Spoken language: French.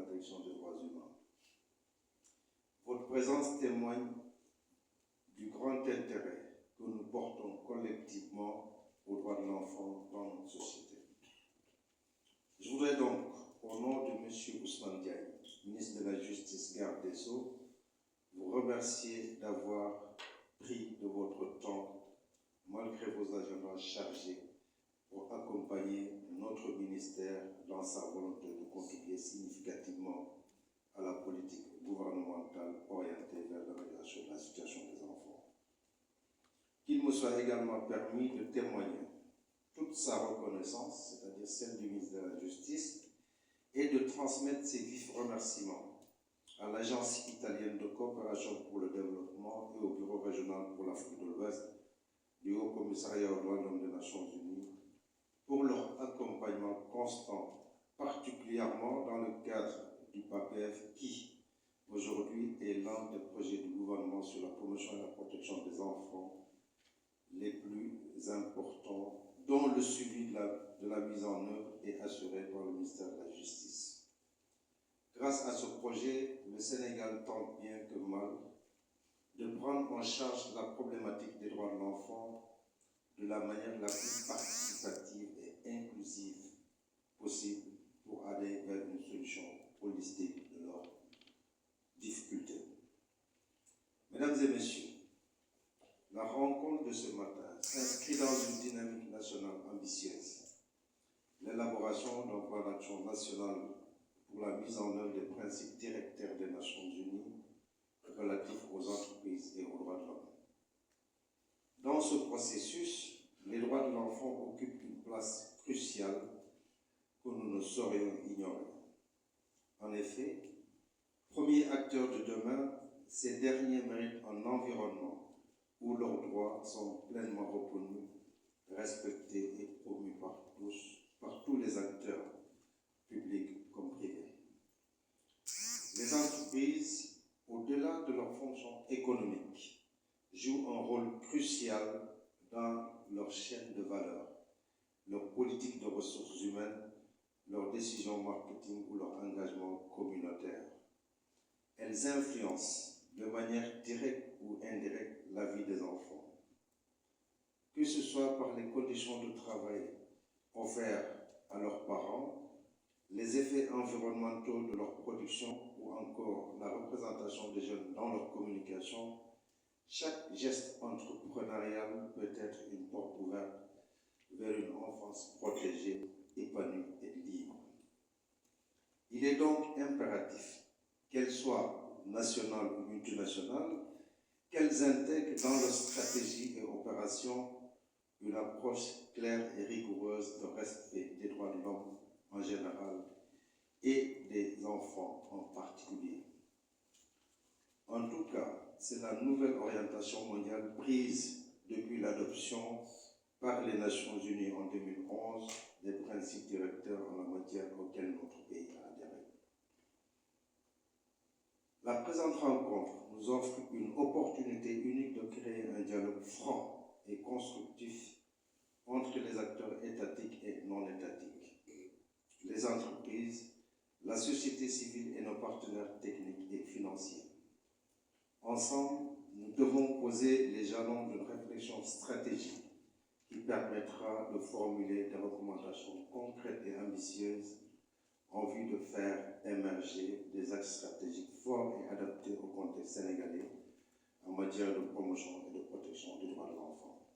protection des droits humains. Votre présence témoigne du grand intérêt que nous portons collectivement aux droits de l'enfant dans notre société. Je voudrais donc, au nom de M. Ousmane Diagne, ministre de la Justice, garde des Sceaux, vous remercier d'avoir pris de votre temps, malgré vos agendas chargés, pour accompagner notre ministère dans sa volonté de contribuer significativement à la politique gouvernementale orientée vers l'amélioration de la situation des enfants. Qu'il me soit également permis de témoigner toute sa reconnaissance, c'est-à-dire celle du ministre de la Justice, et de transmettre ses vifs remerciements à l'Agence italienne de coopération pour le développement et au Bureau régional pour l'Afrique de l'Ouest du Haut Commissariat aux droits de l'homme des Nations Unies pour leur accompagnement constant, particulièrement dans le cadre du PAPF qui, aujourd'hui, est l'un des projets du gouvernement sur la promotion et la protection des enfants les plus importants, dont le suivi de la mise en œuvre est assuré par le ministère de la Justice. Grâce à ce projet, le Sénégal tente bien que mal de prendre en charge la problématique des droits de l'enfant de la manière la plus participative et inclusive possible pour aller vers une solution holistique de leurs difficultés. Mesdames et messieurs, la rencontre de ce matin s'inscrit dans une dynamique nationale ambitieuse. L'élaboration d'un plan d'action national pour la mise en œuvre des principes directeurs des Nations Unies relatifs aux entreprises et aux droits de l'homme. Dans ce processus, les droits de l'enfant occupent une place cruciale que nous ne saurions ignorer. En effet, premiers acteurs de demain, ces derniers méritent un environnement où leurs droits sont pleinement reconnus, respectés et promus par tous les acteurs, publics comme privés. Les entreprises, au-delà de leur fonction économique, jouent un rôle crucial dans leur chaîne de valeur, leur politique de ressources humaines, leurs décisions marketing ou leur engagement communautaire. Elles influencent de manière directe ou indirecte la vie des enfants, que ce soit par les conditions de travail offertes à leurs parents, les effets environnementaux de leur production ou encore la représentation des jeunes dans leur communication. Chaque geste entrepreneurial peut être une porte ouverte vers une enfance protégée, épanouie et libre. Il est donc impératif, qu'elles soient nationales ou multinationales, qu'elles intègrent dans leur stratégie et opération une approche claire et rigoureuse de respect des droits de l'homme en général et des enfants en particulier. En tout cas, c'est la nouvelle orientation mondiale prise depuis l'adoption par les Nations Unies en 2011 des principes directeurs en la matière auxquels notre pays a adhéré. La présente rencontre nous offre une opportunité unique de créer un dialogue franc et constructif entre les acteurs étatiques et non étatiques, les entreprises, la société civile et nos partenaires techniques et financiers. Ensemble, nous devons poser les jalons d'une réflexion stratégique qui permettra de formuler des recommandations concrètes et ambitieuses en vue de faire émerger des axes stratégiques forts et adaptés au contexte sénégalais en matière de promotion et de protection des droits de l'enfant.